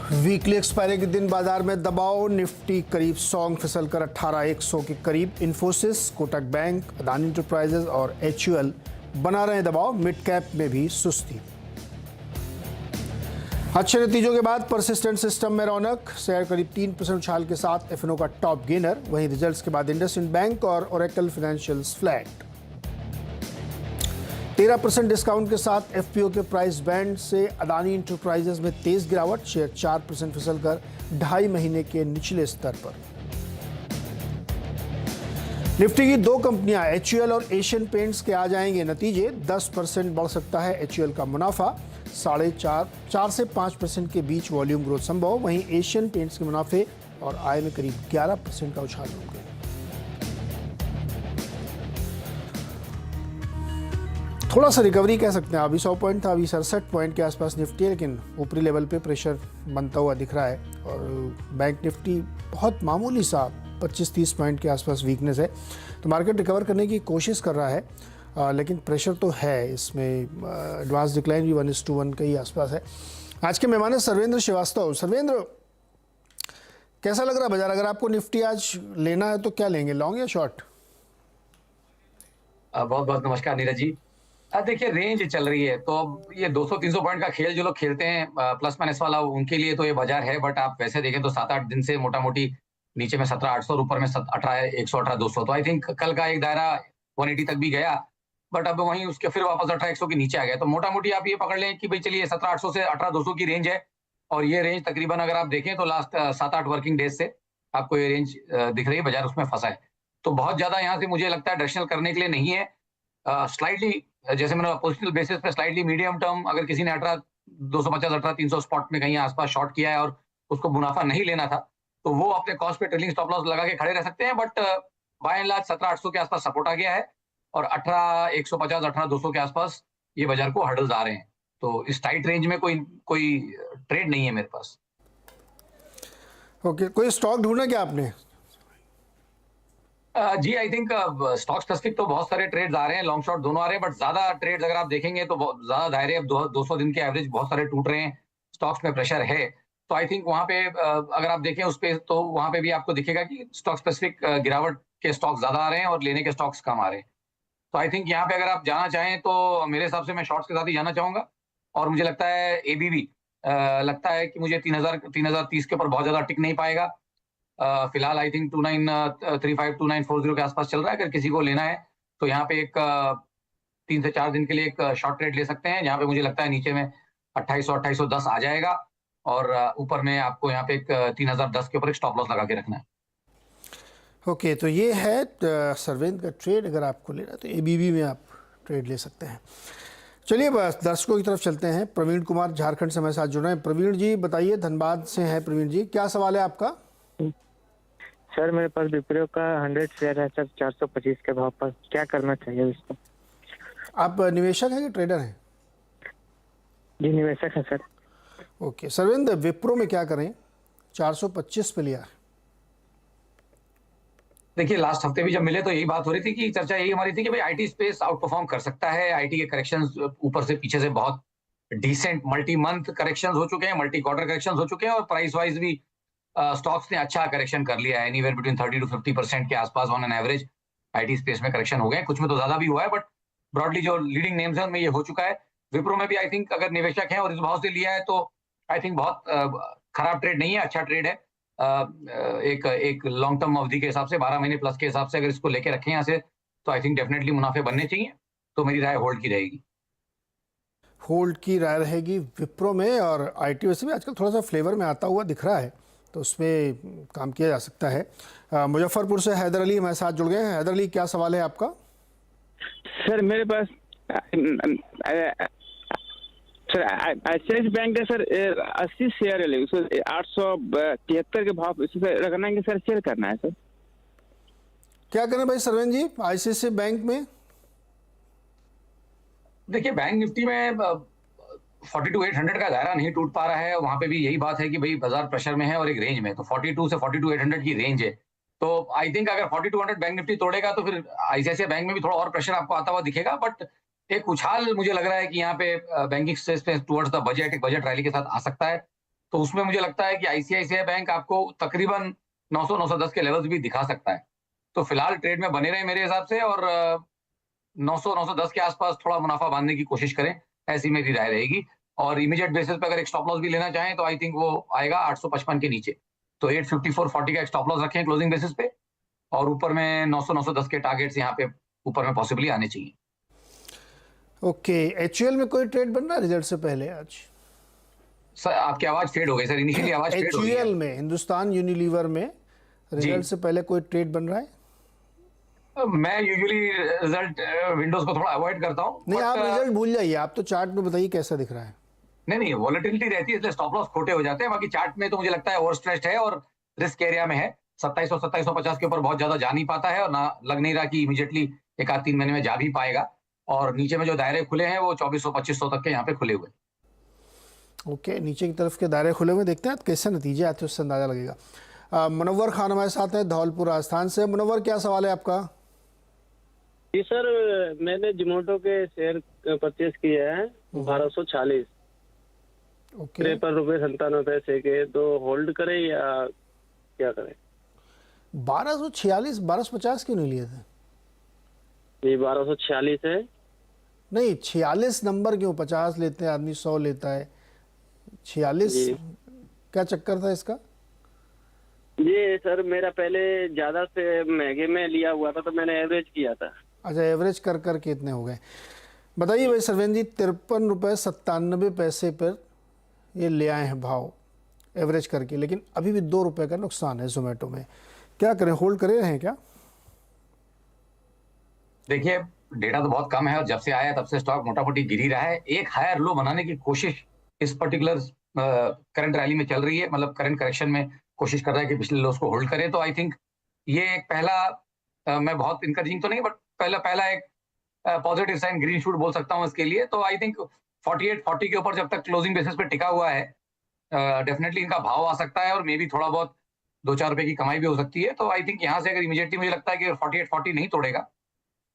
Weekly expiry के दिन बाजार में दबाव, निफ्टी करीब सॉन्ग फिसलकर 18,100 के करीब। इन्फोसिस, कोटक बैंक, अदानी इंटरप्राइजेज और एचयूएल बना रहे दबाव। मिड कैप में भी सुस्ती। अच्छे नतीजों के बाद परसिस्टेंट सिस्टम में रौनक, शेयर करीब 3% उछाल के साथ एफएनओ का टॉप गेनर। वहीं रिजल्ट्स के बाद इंडसइंड बैंक और ओरेकल फाइनेंशियल्स फ्लैट। 13% डिस्काउंट के साथ एफपीओ के प्राइस बैंड से अदानी इंटरप्राइजेज में तेज गिरावट, शेयर 4% फिसलकर 2.5 महीने के निचले स्तर पर। निफ्टी की दो कंपनियां एचयूएल और एशियन पेंट्स के आ जाएंगे नतीजे। 10% बढ़ सकता है एचयूएल का मुनाफा, 4.5 से 5% के बीच वॉल्यूम ग्रोथ संभव। वहीं एशियन पेंट्स के मुनाफे और आय में करीब 11% का उछाल रुक गया। थोड़ा सा रिकवरी कह सकते हैं। अभी 100 पॉइंट था, अभी 67 पॉइंट के आसपास निफ्टी है, लेकिन ऊपरी लेवल पे प्रेशर बनता हुआ दिख रहा है। और बैंक निफ्टी बहुत मामूली सा 25-30 पॉइंट के आसपास वीकनेस है, तो मार्केट रिकवर करने की कोशिश कर रहा है, लेकिन प्रेशर तो है इसमें। एडवांस डिक्लाइन भी 1:1 के ही आसपास है। आज के मेहमान है सर्वेंद्र श्रीवास्तव। सर्वेंद्र, कैसा लग रहा है बाजार? अगर आपको निफ्टी आज लेना है तो क्या लेंगे, लॉन्ग या शॉर्ट? बहुत बहुत नमस्कार नीरज जी। देखिए, रेंज चल रही है, तो अब ये 200-300 पॉइंट का खेल जो लोग खेलते हैं प्लस माइनस वाला, उनके लिए तो ये बाजार है। बट आप वैसे देखें तो 7-8 दिन से मोटा मोटी नीचे में 17,800 और ऊपर में 18,100 18,200। तो आई थिंक कल का एक दायरा 180 तक भी गया, बट अब वहीं उसके फिर वापस 18,100 के नीचे आ गया। तो मोटा मोटी आप ये पकड़ लें कि भाई चलिए 17,800 से 18,200 की रेंज है। और ये रेंज तकरीबन अगर आप देखें तो लास्ट 7-8 वर्किंग डेज से आपको ये रेंज दिख रही है, बाजार उसमें फंसा है। तो बहुत ज्यादा यहाँ से मुझे लगता है डायरेक्शनल करने के लिए नहीं है। स्लाइटली जैसे मैंने पोजिशनल बेसिस पे स्लाइटली मीडियम टर्म, अगर किसी ने 18,250 18,300 स्पॉट में कहीं आसपास शॉर्ट किया है और उसको मुनाफा नहीं लेना था, तो वो अपने कॉस्ट पे ट्रेलिंग स्टॉप लॉस लगा के खड़े रह सकते हैं। बट बाय एंड लार्ज 17,800 के आसपास सपोर्ट आ गया है और 18,150 18,200 के आसपास ये बाजार को हर्डल्स आ रहे हैं। तो इस टाइट रेंज में कोई ट्रेड नहीं है मेरे पास। ओके, कोई स्टॉक ढूंढना क्या आपने? जी, आई थिंक स्टॉक स्पेसिफिक तो बहुत सारे ट्रेड्स आ रहे हैं, लॉन्ग शॉर्ट दोनों आ रहे हैं, बट ज्यादा ट्रेड्स अगर आप देखेंगे तो बहुत ज्यादा दायरे अब 200 दिन के एवरेज बहुत सारे टूट रहे हैं, स्टॉक्स में प्रेशर है। तो आई थिंक वहां पे अगर आप देखें उस पे, तो वहां पे भी आपको दिखेगा कि स्टॉक स्पेसिफिक गिरावट के स्टॉक्स ज्यादा आ रहे हैं और लेने के स्टॉक्स कम आ रहे हैं। तो आई थिंक यहाँ पे अगर आप जाना चाहें तो मेरे हिसाब से मैं शॉर्ट्स के साथ ही जाना चाहूंगा। और मुझे लगता है एबीबी, लगता है कि मुझे 3,030 के ऊपर बहुत ज्यादा टिक नहीं पाएगा। फिलहाल आई थिंक 2935 2940 के आसपास चल रहा है। अगर किसी को लेना है तो यहाँ पे एक 3 से 4 दिन के लिए एक शॉर्ट ट्रेड ले सकते हैं, जहाँ पे मुझे लगता है नीचे में 2800 आ जाएगा और ऊपर में आपको यहाँ पे एक 3010 के ऊपर एक स्टॉप लॉस लगा के रखना है। ओके, तो ये है सर्वेंद्र का ट्रेड। अगर आपको लेना है तो एबीबी में आप ट्रेड ले सकते हैं। चलिए बस दर्शकों की तरफ चलते हैं। प्रवीण कुमार झारखंड से हमारे साथ जुड़ रहे हैं। प्रवीण जी बताइए, धनबाद से हैं प्रवीण जी, क्या सवाल है आपका? सर मेरे पास विप्रो का 100 शेयर है सर, 425 के भाव पर, क्या करना चाहिए इसको? आप निवेशक हैं कि ट्रेडर हैं? जी निवेशक है सर। ओके सर्वेंद्र, विप्रो में क्या करें? 425 पे लिया है। देखिए, लास्ट हफ्ते भी जब मिले तो यही बात हो रही थी कि चर्चा यही हमारी थी कि भाई आईटी स्पेस आउट परफॉर्म कर सकता है। आईटी के करेक्शंस ऊपर से पीछे से बहुत डिसेंट मल्टी मंथ करेक्शंस हो चुके हैं, मल्टी क्वार्टर करेक्शंस हो चुके हैं और प्राइस वाइज भी स्टॉक्स ने अच्छा करेक्शन कर लिया है। एनीवेयर बिटवीन 30 to 50% के आसपास on an average IT space में करेक्शन हो गए। कुछ में तो ज्यादा भी हुआ है, बट ब्रॉडली जो लीडिंग नेम्स है उनमें ये हो चुका है। विप्रो में भी आई थिंक अगर निवेशक हैं और इस भाव से लिया है तो आई थिंक बहुत खराब ट्रेड नहीं है, अच्छा ट्रेड है। एक लॉन्ग टर्म अवधि के हिसाब से 12 महीने प्लस के हिसाब से अगर इसको लेके रखें यहाँ से, तो आई थिंक डेफिनेटली मुनाफे बनने चाहिए। तो मेरी राय होल्ड की रहेगी। होल्ड की राय रहेगी विप्रो में। और आईटी वैसे भी आजकल थोड़ा सा फ्लेवर में आता हुआ दिख रहा है, तो उसमें काम किया जा सकता है। मुजफ्फरपुर से हैदर अली हमारे साथ जुड़ गए हैं। हैदर अली, क्या सवाल है आपका? सर मेरे पास सर एक्सिस बैंक है सर, 80 शेयर है, उसको 873 के भाव इससे रखना है कि सर सेल करना है सर? क्या करें भाई सर्वेंद्र जी आईसीआईसीआई बैंक में? देखिए, बैंक निफ्टी में 42,800 का दायरा नहीं टूट पा रहा है। वहां पे भी यही बात है कि भाई बाजार प्रेशर में है और एक रेंज में, तो 42 से 42,800 की रेंज है। तो आई थिंक अगर 4200 बैंक निफ्टी तोड़ेगा तो फिर आईसीआईसीआई बैंक में भी थोड़ा और प्रेशर आपको आता हुआ दिखेगा। बट एक उछाल मुझे लग रहा है कि यहाँ पे बैंकिंग स्पेस पे टुवर्ड्स द बजट, एक बजट रैली के साथ आ सकता है। तो उसमें मुझे लगता है कि आईसीआईसीआई बैंक आपको तकरीबन 900-910 के लेवल्स भी दिखा सकता है। तो फिलहाल ट्रेड में बने रहे मेरे हिसाब से, और 900-910 के आसपास थोड़ा मुनाफा बांधने की कोशिश करें, ऐसी मेरी राय रहेगी। और इमीडिएट बेसिस पे अगर एक स्टॉप लॉस भी लेना चाहें तो आई थिंक वो आएगा 855 के नीचे। तो 854.40 का एक स्टॉप लॉस रखें क्लोजिंग बेसिस पे, और ऊपर में 900-910 के टारगेट्स यहाँ पे ऊपर में पॉसिबली आने चाहिए। ओके, एचयूएल में कोई ट्रेड बन रहा है रिजल्ट से पहले आज? सर आपकी आवाज फेड हो गई सर, इनिशियली आवाज फेड हो गई है। एचयूएल में, हिंदुस्तान यूनिलीवर में रिजल्ट से पहले कोई ट्रेड बन रहा है? मैं यूजुअली रिजल्ट विंडोज को थोड़ा अवॉइड करता हूँ। नहीं, आप रिजल्ट भूल जाइए, आप तो चार्ट में बताइए कैसा दिख रहा है। नहीं, वॉलेटिलिटी रहती है इसलिए स्टॉप लॉस खोटे हो जाते हैं। बाकी चार्ट में तो मुझे लगता है ओवर स्ट्रेस्ड है और रिस्क एरिया में है। 2700-2750 के ऊपर बहुत ज्यादा जा नहीं पाता है, और ना लग नहीं रहा कि इमीडिएटली एक आध 3 महीने में जा भी पाएगा। और नीचे में जो दायरे खुले हैं वो 2400-2500 तक के यहाँ पे खुले हुए। ओके, नीचे की तरफ के दायरे खुले हुए, देखते हैं कैसे नतीजे आते हैं, उससे अंदाजा लगेगा। मुनव्वर खान हमारे साथ हैं धौलपुर राजस्थान से। मुनव्वर, क्या सवाल है आपका? जी सर, मैंने जोमेटो के शेयर परचेज किए हैं 1240 ओके, 53.97 के। तो होल्ड करें या क्या करें? 1246, 1250 क्यों नहीं लिए थे? जी 1246 है। नहीं, 46 नंबर क्यों? 50 लेते हैं आदमी, 100 लेता है, 46 जी। क्या चक्कर था इसका? जी सर, मेरा पहले ज्यादा से महंगे में लिया हुआ था तो मैंने एवरेज किया था। अच्छा, एवरेज कर कर के इतने हो गए। बताइए भाई सरवेन जी, 53.97 रुपये पर ये ले आए हैं भाव एवरेज करके, लेकिन अभी भी 2 रुपये का नुकसान है जोमेटो में। क्या करें, होल्ड करे रहें क्या? देखिए, डेटा तो बहुत कम है और जब से आया तब से स्टॉक मोटा मोटी गिर ही रहा है। एक हायर लो बनाने की कोशिश इस पर्टिकुलर करंट रैली में चल रही है, मतलब करंट करेक्शन में कोशिश कर रहा है कि पिछले लोस को होल्ड करे। तो आई थिंक ये एक पहला मैं बहुत इंकरेजिंग तो नहीं, बट पहला एक पॉजिटिव साइन, ग्रीन शूट बोल सकता हूँ इसके लिए। तो आई थिंक 48-40 के ऊपर जब तक क्लोजिंग बेसिस पे टिका हुआ है, डेफिनेटली इनका भाव आ सकता है और मे बी थोड़ा बहुत 2-4 रुपए की कमाई भी हो सकती है। तो आई थिंक यहाँ से अगर इमीडिएटली मुझे लगता है कि 48-40 नहीं तोड़ेगा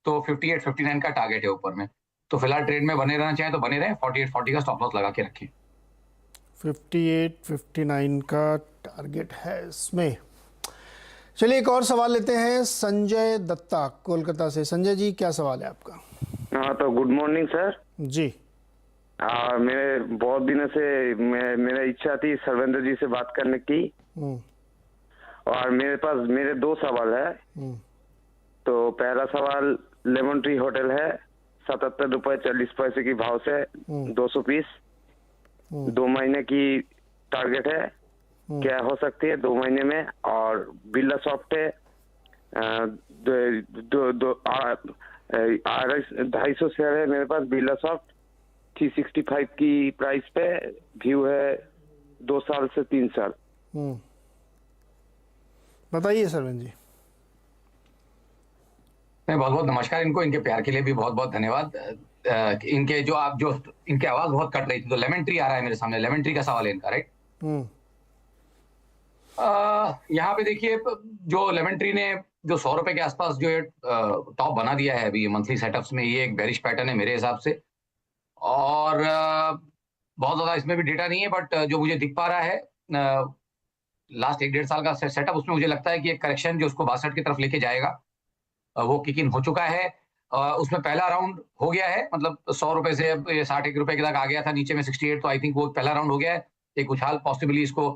तो 58-59 का टारगेट है ऊपर में। तो फिलहाल ट्रेड में बने रहना चाहें तो बने रहें, 48-40 का स्टॉप लॉस लगा के रखें। 58-59 का टारगेट है इसमें। चलिए एक और सवाल लेते हैं, संजय दत्ता कोलकाता से। संजय जी, क्या सवाल है आपका? हाँ, तो गुड मॉर्निंग सर। जी। मेरे बहुत दिनों से मेरा इच्छा थी सर्वेंद्र जी से बात करने की, और मेरे पास मेरे 2 सवाल है। तो पहला सवाल, लेमन ट्री होटल है 77.40 की भाव से 200 पीस, 2 महीने की टारगेट है, क्या हो सकती है 2 महीने में? और बिरला सॉफ्ट है 250 शेयर है मेरे पास बिरला सॉफ्ट, 365 की प्राइस पे, व्यू है 2 साल से 3 साल। बताइए सरवेन जी। बहुत बहुत नमस्कार इनको, इनके प्यार के लिए भी बहुत बहुत धन्यवाद। इनके इनकी आवाज बहुत कट रही थी, तो लेमन ट्री आ रहा है मेरे सामने, लेमन ट्री का सवाल है इनका, राइट? यहाँ पे देखिए, जो लेमन ट्री ने जो 100 रुपए के आसपास जो टॉप बना दिया है अभी मंथली सेटअप्स में, ये एक बेरिश पैटर्न है मेरे हिसाब से। और बहुत ज्यादा इसमें भी डेटा नहीं है, बट जो मुझे दिख पा रहा है लास्ट 1-1.5 साल का सेटअप, उसमें मुझे लगता है कि एक करेक्शन जो उसको 62 की तरफ लेके जाएगा वो किक इन हो चुका है। उसमें पहला राउंड हो गया है, मतलब 100 रुपए से 61 रुपए तक आ गया था, नीचे में 68, तो आई थिंक वो पहला राउंड हो गया है। एक उछाल पॉसिबली इसको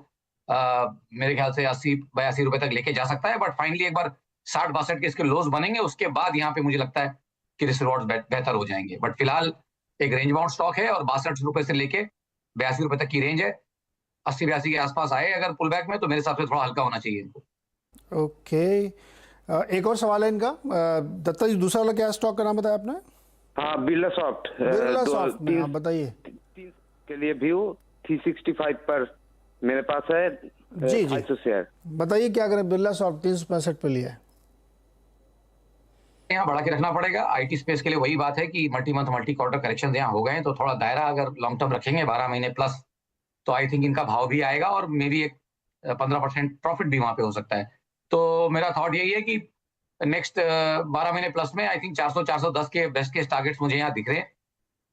मेरे ख्याल से 80-82 रुपए तक लेके जा सकता है, बट फाइनली एक बार 60-62 के इसके लोस बनेंगे, उसके बाद यहाँ पे मुझे लगता है कि रिस्क रिवॉर्ड्स बेहतर हो जाएंगे। बट फिलहाल एक रेंज बाउंड स्टॉक है और 62 रुपए से लेके 82 रुपए तक की रेंज है। 80-82 के आसपास आए अगर पुल बैक में, तो मेरे हिसाब से थोड़ा हल्का होना चाहिए इनको। ओके, एक और सवाल है इनका। दत्ता जी, दूसरा वाला क्या स्टॉक का नाम बताया आपने? हाँ, बिरला सॉफ्ट। बिरला सॉफ्ट में, हाँ बताइए। 3 के लिए व्यू 365 पर मेरे पास है जी 500 शेयर। बताइए क्या करें, बिरला सॉफ्ट 365 पे लिया है। यहाँ बढ़ा के रखना पड़ेगा। आईटी स्पेस के लिए वही बात है कि multi month multi quarter correction यहाँ हो गए हैं, तो थोड़ा दायरा अगर लॉन्ग टर्म रखेंगे 12 महीने प्लस, तो आई थिंक इनका भाव भी आएगा और मे बी एक 15% प्रॉफिट भी वहां पे हो सकता है। तो मेरा थॉट यही है कि नेक्स्ट 12 महीने प्लस में आई थिंक 400-410 के बेस्ट केस टारगेट्स मुझे यहाँ दिख रहे हैं।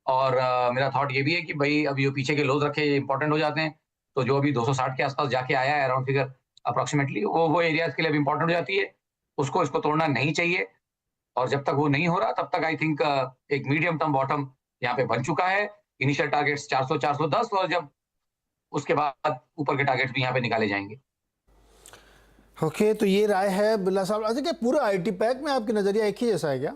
और मेरा थॉट ये भी है कि भाई अब ये पीछे के लोज रखे इंपॉर्टेंट हो जाते हैं। तो जो अभी 260 के आसपास जाके आया है अराउंड फिगर अप्रोक्सीमेटली, वो एरियाज के लिए इंपॉर्टेंट हो जाती है, उसको इसको तोड़ना नहीं चाहिए। और जब तक वो नहीं हो रहा तब तक आई थिंक एक मीडियम टर्म बॉटम यहाँ पे बन चुका है। इनिशियल टारगेट्स 400 410 और जब उसके बाद ऊपर के टारगेट्स भी यहाँ पे निकाले जाएंगे। ओके, तो ये राय है बिरला साहब। अच्छा, क्या पूरा आईटी पैक में आपकी नजरिया एक ही जैसा है क्या?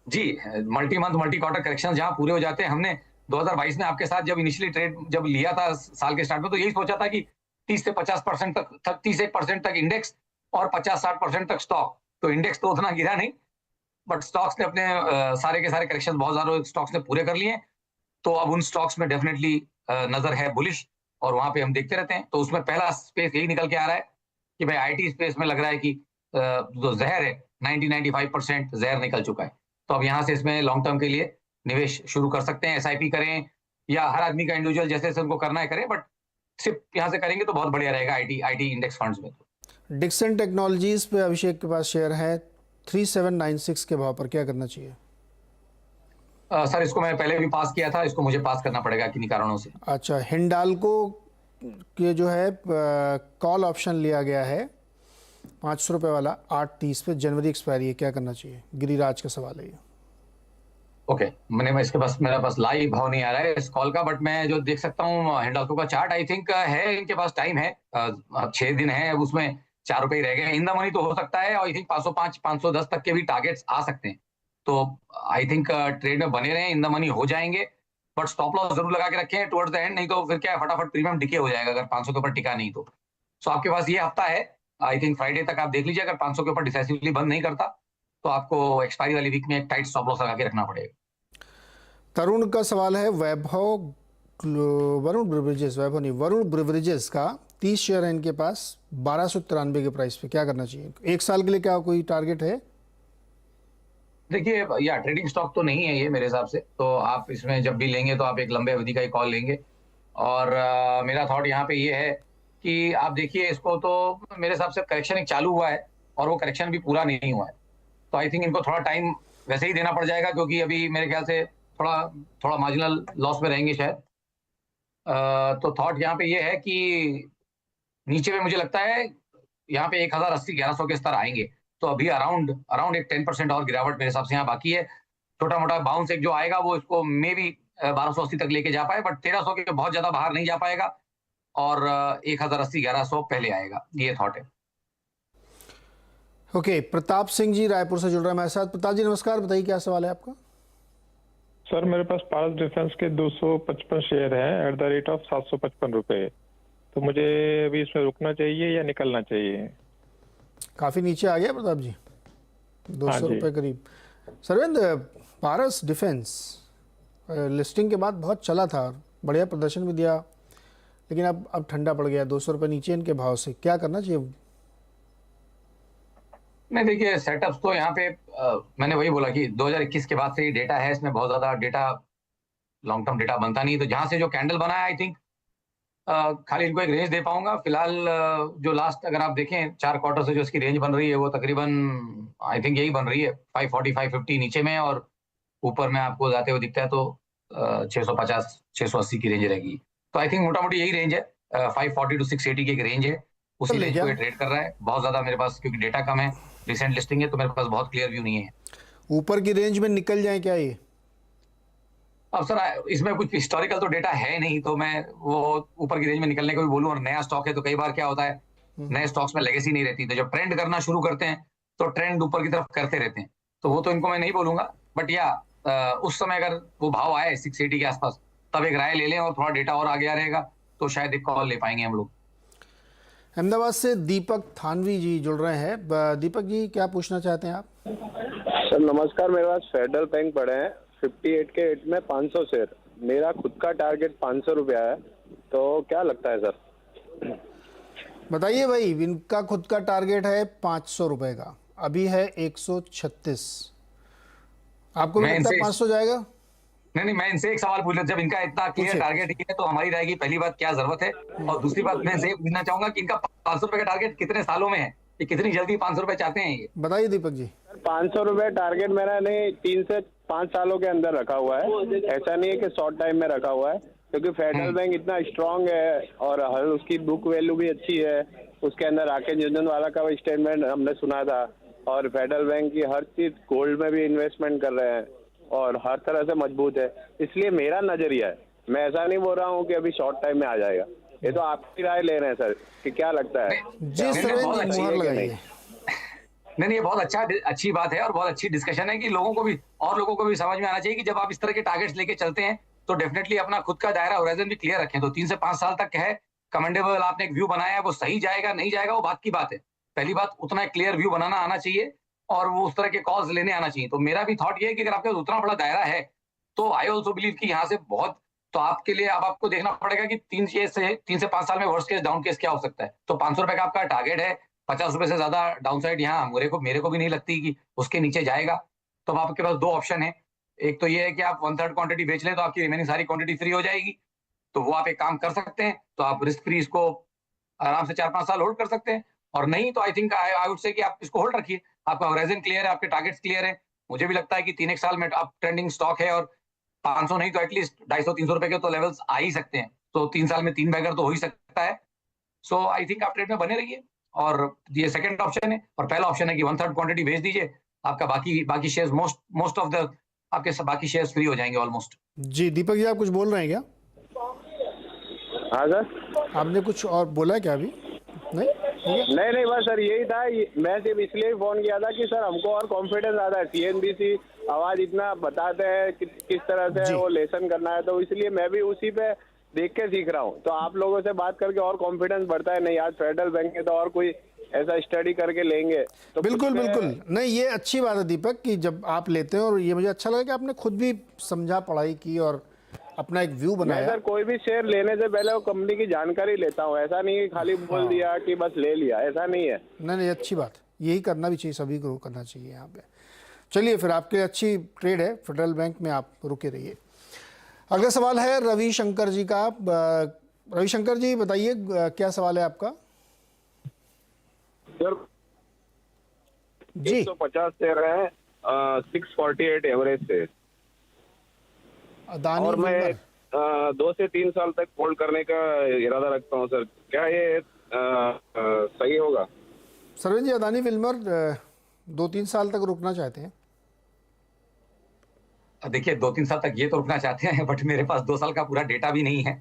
जी, multi month multi quarter correction जहां पूरे हो जाते हैं। हमने 2022 में आपके साथ जब इनिशियली ट्रेड जब लिया था साल के स्टार्ट में, तो यही सोचा था कि 30 से 50% तक 31% तक इंडेक्स और 50-60% तक स्टॉक। तो इंडेक्स तो उतना गिरा नहीं, बट स्टॉक्स ने अपने सारे के सारे करेक्शन बहुत ज्यादा स्टॉक्स ने पूरे कर लिए। तो अब उन स्टॉक्स में डेफिनेटली नजर है बुलिश, और वहां पे हम देखते रहते हैं। तो उसमें पहला स्पेस यही निकल के आ रहा है कि भाई आईटी स्पेस में लग रहा है कि जो जहर है 90-95% जहर निकल चुका है। तो अब यहाँ से इसमें लॉन्ग टर्म के लिए निवेश शुरू कर सकते हैं। एसआईपी करें या हर आदमी का इंडिविजुअल जैसे जैसे उनको करना है करें, बट सिर्फ यहाँ से करेंगे तो बहुत बढ़िया रहेगा आईटी इंडेक्स फंड्स में। डिक्सन टेक्नोलॉजीज पे अभिषेक के पास शेयर है 3796 के भाव पर, क्या करना चाहिए? सर इसको मैं पहले भी पास किया था, इसको मुझे पास करना पड़ेगा किन्हीं कारणों से। अच्छा, हिंडाल्को के जो है कॉल ऑप्शन लिया गया है 500 रुपये वाला 8:30 पे, जनवरी एक्सपायरी है, क्या करना चाहिए? गिरिराज का सवाल है ये। ओके, मेरा पास लाइव भाव नहीं आ रहा है इस कॉल का, बट मैं जो देख सकता हूँ हिंडाल्को का चार्ट आई थिंक है, इनके पास टाइम है, 6 दिन है, उसमें 4 रुपए ही रह गए। इन द मनी तो हो सकता है, और आई थिंक 505 510 तक के भी टारगेट्स आ सकते हैं। तो आई थिंक ट्रेड में बने रहे, इन द मनी हो जाएंगे, बट स्टॉप लॉस जरूर लगा के रखें टुवर्ड्स द एंड, नहीं तो फिर क्या है, फटाफट प्रीमियम डिके हो जाएगा अगर 500 के ऊपर टिका नहीं तो। सो आपके पास ये हफ्ता है, आई थिंक फ्राइडे तक आप देख लीजिए, अगर 500 के ऊपर डिसाइसिवली बंद नहीं करता तो आपको एक्सपायरी वाली वीक में एक टाइट स्टॉप लॉस लगा के रखना पड़ेगा। तरुण का सवाल है वरुण ब्रिवरेजेस का 30 शेयर है इनके पास 1293 के प्राइस पे, क्या करना चाहिए? एक साल के लिए क्या कोई टारगेट है? देखिए, या ट्रेडिंग स्टॉक तो नहीं है ये मेरे हिसाब से, तो आप इसमें जब भी लेंगे तो आप एक लंबे अवधि का ही कॉल लेंगे। और मेरा थॉट यहाँ पे ये है कि आप देखिए इसको, तो मेरे हिसाब से करेक्शन एक चालू हुआ है और वो करेक्शन भी पूरा नहीं हुआ है। तो आई थिंक इनको थोड़ा टाइम वैसे ही देना पड़ जाएगा, क्योंकि अभी मेरे ख्याल से थोड़ा मार्जिनल लॉस में रहेंगे शायद। तो थॉट यहाँ पे ये है कि नीचे में मुझे लगता है यहाँ पे 1080-1100 के स्तर आएंगे। तो अभी अराउंड एक 10% और गिरावट मेरे हिसाब से यहाँ बाकी है। छोटा मोटा बाउंस एक जो आएगा वो इसको मे बी 1280 तक लेके जा पाए, बट 1300 के बहुत ज्यादा बाहर नहीं जा पाएगा, और 1080-1100 पहले आएगा, ये थॉट है। ओके, प्रताप सिंह जी रायपुर से जुड़ रहे हैं हमारे साथ। प्रताप जी नमस्कार, बताइए क्या सवाल है आपका? सर मेरे पास पारस डिफेंस के 255 शेयर हैं एट द रेट ऑफ 755 रुपए। तो मुझे अभी इसमें रुकना चाहिए या निकलना चाहिए? काफ़ी नीचे आ गया प्रताप जी, 200 रुपये करीब। सरविंद, पारस डिफेंस लिस्टिंग के बाद बहुत चला था, बढ़िया प्रदर्शन भी दिया, लेकिन अब ठंडा पड़ गया 200 रुपये नीचे इनके भाव से, क्या करना चाहिए? नहीं, देखिए सेटअप्स तो यहाँ पे मैंने वही बोला कि 2021 के बाद से ही डेटा है, इसमें बहुत ज्यादा डेटा लॉन्ग टर्म डेटा बनता नहीं। तो जहां से जो कैंडल बना है आई थिंक खाली इनको एक रेंज दे पाऊंगा फिलहाल। जो लास्ट अगर आप देखें 4 क्वार्टर से जो इसकी रेंज बन रही है वो तकरीबन आई थिंक यही बन रही है 540 550 नीचे में, और ऊपर में आपको जाते हुए दिखता है तो 650 680 की रेंज रहेगी। तो आई थिंक मोटा मोटी यही रेंज है, 540 to 680 की एक रेंज है, उसी रेंज पे ट्रेड कर रहा है। बहुत ज्यादा मेरे पास क्योंकि डेटा कम है, रिसेंट लिस्टिंग है, तो मेरे पास बहुत क्लियर व्यू नहीं है। ऊपर की रेंज में निकल जाए क्या ये? अब सर इसमें कुछ हिस्टोरिकल तो डेटा है नहीं, तो मैं वो ऊपर की रेंज में निकलने को भी बोलूं, और नया स्टॉक है तो कई बार क्या होता है नए स्टॉक्स में लेगेसी नहीं रहती, तो जब ट्रेंड करना शुरू करते हैं तो ट्रेंड ऊपर की तरफ करते रहते हैं, तो वो तो इनको मैं नहीं बोलूंगा। बट या उस समय अगर वो भाव आए 680 के आसपास तब एक राय ले लें, और थोड़ा डेटा और आ गया रहेगा तो शायद एक कॉल ले पाएंगे हम लोग। अहमदाबाद से दीपक थानवी जी जुड़ रहे हैं। दीपक जी क्या पूछना चाहते हैं आप? सर नमस्कार, मेरे पास फेडरल बैंक पड़े हैं 58 के 8 में 500 शेयर। मेरा खुद का टारगेट 500 रुपया है, तो क्या लगता है सर? बताइए भाई, इनका खुद का टारगेट है 500 रुपए का, अभी है 136। आपको भी लगता है 500 जाएगा? नहीं, मैं इनसे एक सवाल पूछ रहा, जब इनका इतना क्लियर टारगेट ही है तो हमारी रहेगी पहली बात क्या जरूरत है, और दूसरी बात मैं इनसे पूछना चाहूंगा कि इनका 500 रुपए का टारगेट कितने सालों में है, ये कितनी जल्दी 500 रुपए चाहते हैं ये बताइए दीपक जी। 500 रुपए टारगेट मेरा नहीं 3 से 5 सालों के अंदर रखा हुआ है, ऐसा नहीं है कि शॉर्ट टाइम में रखा हुआ है। क्योंकि फेडरल बैंक इतना स्ट्रांग है और हर उसकी बुक वैल्यू भी अच्छी है। उसके अंदर राकेश झुनझुनवाला का भी स्टेटमेंट हमने सुना था, और फेडरल बैंक की हर चीज गोल्ड में भी इन्वेस्टमेंट कर रहे हैं और हर तरह से मजबूत है। इसलिए मेरा नजरिया है, मैं ऐसा नहीं बोल रहा हूँ कि अभी शॉर्ट टाइम में आ जाएगा। ये तो आपकी राय ले रहे हैं सर कि क्या लगता है? जी सुरेंद्र जी, मुहर लगाइए। नहीं, ये बहुत अच्छी बात है और बहुत अच्छी डिस्कशन है कि लोगों को भी और लोगों को भी समझ में आना चाहिए कि जब आप इस तरह के टारगेट्स लेके चलते हैं तो डेफिनेटली अपना खुद का दायरा होराइजन भी क्लियर रखें। तो 3 से 5 साल तक है कमेंडेबल, आपने एक व्यू बनाया है, वो सही जाएगा नहीं जाएगा वो बात की बात है। पहली बात, उतना एक क्लियर व्यू बनाना आना चाहिए और वो उस तरह के कॉल्स लेने आना चाहिए। तो मेरा भी थॉट ये है कि अगर आपके पास उतना बड़ा दायरा है तो आई ऑल्सो बिलीव कि यहाँ से बहुत, तो आपके लिए अब आपको देखना पड़ेगा कि 3 से 5 साल में वर्स्ट केस डाउन केस क्या हो सकता है। तो 500 रुपए का आपका टारगेट है, 50 रुपए से ज्यादा डाउन साइड यहाँ मेरे को भी नहीं लगती कि उसके नीचे जाएगा। तो अब आपके पास 2 ऑप्शन है। एक तो ये है कि आप 1/3 क्वांटिटी बेच लें तो आपकी रिमेनिंग सारी क्वांटिटी फ्री हो जाएगी, तो वो आप एक काम कर सकते हैं। तो आप रिस्क फ्री इसको आराम से 4-5 साल होल्ड कर सकते हैं। और नहीं तो I think I would say कि आप इसको होल्ड रखिए, आपका होराइजन क्लियर है, आपके टारगेट्स क्लियर है। मुझे भी लगता है कि 3-1 साल में आप ट्रेंडिंग स्टॉक है और 500 नहीं तो एटलीस्ट 250-300 रुपए के तो लेवल्स आ ही सकते हैं। तो 3 साल में 3 बैगर तो हो ही सकता है। सो आई थिंक आप ट्रेड में बने रहिए। और ये सेकंड ऑप्शन है। और पहला ऑप्शन है कि 1/3 क्वांटिटी बेच दीजिए, आपका बाकी शेयर्स मोस्ट ऑफ द आपके बाकी शेयर्स फ्री हो जाएंगे ऑलमोस्ट। जी दीपक जी, आप कुछ बोल रहे हैं क्या? हाँ सर, आपने कुछ और बोला है क्या अभी? नहीं हो गया? नहीं बस सर यही था। मैं सिर्फ इसलिए फोन किया था कि सर हमको और कॉन्फिडेंस आता है। सीएनबीसी आवाज इतना बताते हैं कि किस तरह जी। से वो लेसन करना है, तो इसलिए मैं भी उसी पे देख के सीख रहा हूँ। तो आप लोगों से बात करके और कॉन्फिडेंस बढ़ता है। नहीं, आज फेडरल बैंक है तो और कोई ऐसा स्टडी करके लेंगे तो बिल्कुल कुछ पे- बिल्कुल। नहीं, ये अच्छी बात है दीपक कि जब आप लेते हैं, और ये मुझे अच्छा लगा कि आपने खुद भी समझा, पढ़ाई की और अपना एक व्यू मैं बनाया। सर कोई भी शेयर लेने से पहले वो कंपनी की जानकारी लेता हूँ। ऐसा नहीं है खाली बोल दिया कि बस ले लिया, ऐसा नहीं है। नहीं, अच्छी बात, यही करना भी चाहिए, सभी को करना चाहिए यहाँ पे। चलिए फिर, आपके अच्छी ट्रेड है फेडरल बैंक में, आप रुके रहिए। अगला सवाल है रविशंकर जी का। रविशंकर जी बताइए, क्या सवाल है आपका? सर जी 150 शेयर है, 648 एवरेज से, अदानी और मैं विल्मर। 2 से 3 साल तक होल्ड करने का इरादा रखता हूँ सर। क्या ये सही होगा? सरवीन जी, अदानी विल्मर 2-3 साल तक रुकना चाहते हैं। देखिए 2-3 साल तक ये तो रुकना चाहते हैं, बट मेरे पास 2 साल का पूरा डेटा भी नहीं है,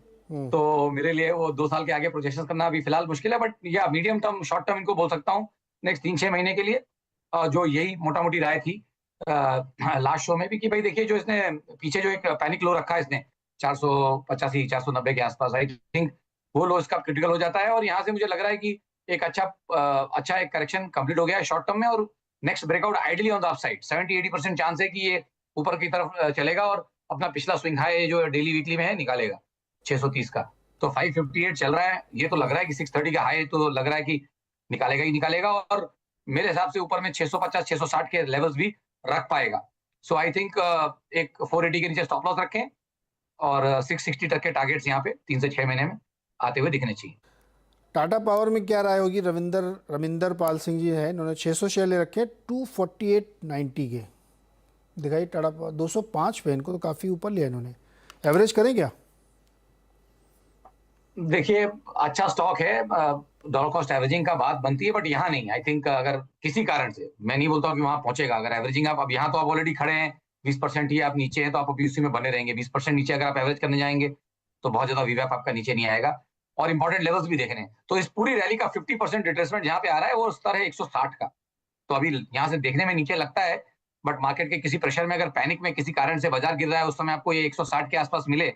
तो मेरे लिए वो 2 साल के आगे प्रोजेक्शन करना अभी फिलहाल मुश्किल है। बट या मीडियम टर्म शॉर्ट टर्म इनको बोल सकता हूँ, नेक्स्ट 3-6 महीने के लिए। जो यही मोटा मोटी राय थी लास्ट शो में भी कि भाई देखिए, जो इसने पीछे जो एक पैनिक लो रखा है इसने 485-490 के आसपास, आई थिंक वो लो इसका क्रिटिकल हो जाता है। और यहाँ से मुझे लग रहा है कि एक अच्छा एक करेक्शन कंप्लीट हो गया है शॉर्ट टर्म में, और next breakout ideally on the upside 70-80% chance है कि ये ऊपर की तरफ चलेगा और अपना पिछला स्विंग हाई जो डेली वीकली में है निकालेगा 630 का। तो 558 चल रहा है, ये तो लग रहा है कि 630 का हाई तो लग रहा है कि निकालेगा ही निकालेगा, और मेरे हिसाब से ऊपर में 650-660 के लेवल्स भी रख पाएगा। सो आई थिंक एक 480 के नीचे स्टॉप लॉस रखें और 660 तक के टारगेट्स यहाँ पे 3 से 6 महीने में आते हुए दिखने चाहिए। टाटा पावर में क्या राय होगी? रविंदर पाल सिंह जी है, इन्होंने 600 शेयर ले रखे 248.90 के। दिखाई टाटा पावर 205 पे, इनको तो काफ़ी ऊपर लिया इन्होंने। एवरेज करें क्या? देखिए अच्छा स्टॉक है, डॉलर कॉस्ट एवरेजिंग का बात बनती है, बट यहाँ नहीं। आई थिंक अगर किसी कारण से, मैं नहीं बोलता हूँ कि वहां पहुंचेगा, अगर एवरेजिंग आप अब यहाँ तो आप ऑलरेडी खड़े हैं 20% ही आप नीचे हैं, तो आप अभी उसी में बने रहेंगे। 20% नीचे अगर आप एवरेज करने जाएंगे तो बहुत ज्यादा वीवैप आपका नीचे नहीं आएगा, और इंपॉर्टेंट लेवल्स भी देखने हैं। तो इस पूरी रैली का 50% रिट्रेसमेंट जहाँ पे आ रहा है वो स्तर है 160 का। तो अभी यहाँ से देखने में नीचे लगता है, बट मार्केट के किसी प्रेशर में, अगर पैनिक में किसी कारण से बाजार गिर रहा है, उस समय आपको ये 160 के आसपास मिले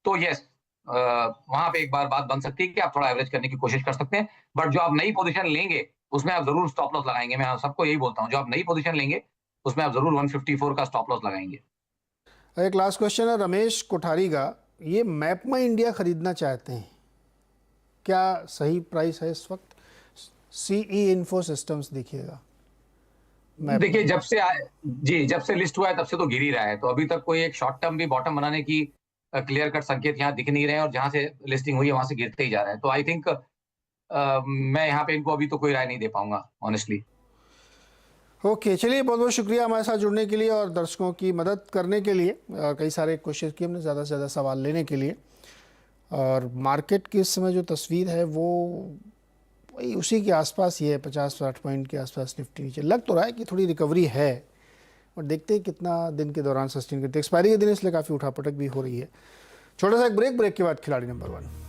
तो यस, वहां पे एक बार बात बन सकती है कि आप थोड़ा एवरेज करने की कोशिश कर सकते हैं। बट जो आप नई पोजीशन लेंगे उसमें आप जरूर स्टॉप लॉस लगाएंगे। मैं सबको यही बोलता हूँ, जो आप नई पोजीशन लेंगे उसमें आप जरूर 154 का स्टॉप लॉस लगाएंगे। एक लास्ट क्वेश्चन है रमेश कोठारी का। ये मैपमा इंडिया खरीदना चाहते हैं, क्या सही प्राइस है इस वक्त? सीई इन्फो सिस्टम्स देखिएगा। देखिए जब से लिस्ट हुआ है तब से तो गिर ही रहा है, तो अभी तक कोई एक शॉर्ट टर्म भी बॉटम बनाने की क्लियर कट संकेत यहाँ दिख नहीं रहे हैं, और जहां से लिस्टिंग हुई है वहां से गिरते ही जा रहे हैं। तो आई थिंक मैं यहाँ पे इनको अभी तो कोई राय नहीं दे पाऊंगा ऑनेस्टली। ओके, चलिए बहुत बहुत शुक्रिया हमारे साथ जुड़ने के लिए और दर्शकों की मदद करने के लिए। कई सारे कोशिश की हमने ज़्यादा से ज़्यादा सवाल लेने के लिए। और मार्केट की इस समय जो तस्वीर है वो वही उसी के आसपास ही है, 50-60 पॉइंट के आसपास निफ्टी नीचे। लग तो रहा है कि थोड़ी रिकवरी है, और देखते हैं कितना दिन के दौरान सस्टेन करते हैं। एक्सपायरी के दिन इसलिए काफ़ी उठापटक भी हो रही है। छोटा सा एक ब्रेक के बाद खिलाड़ी नंबर 1।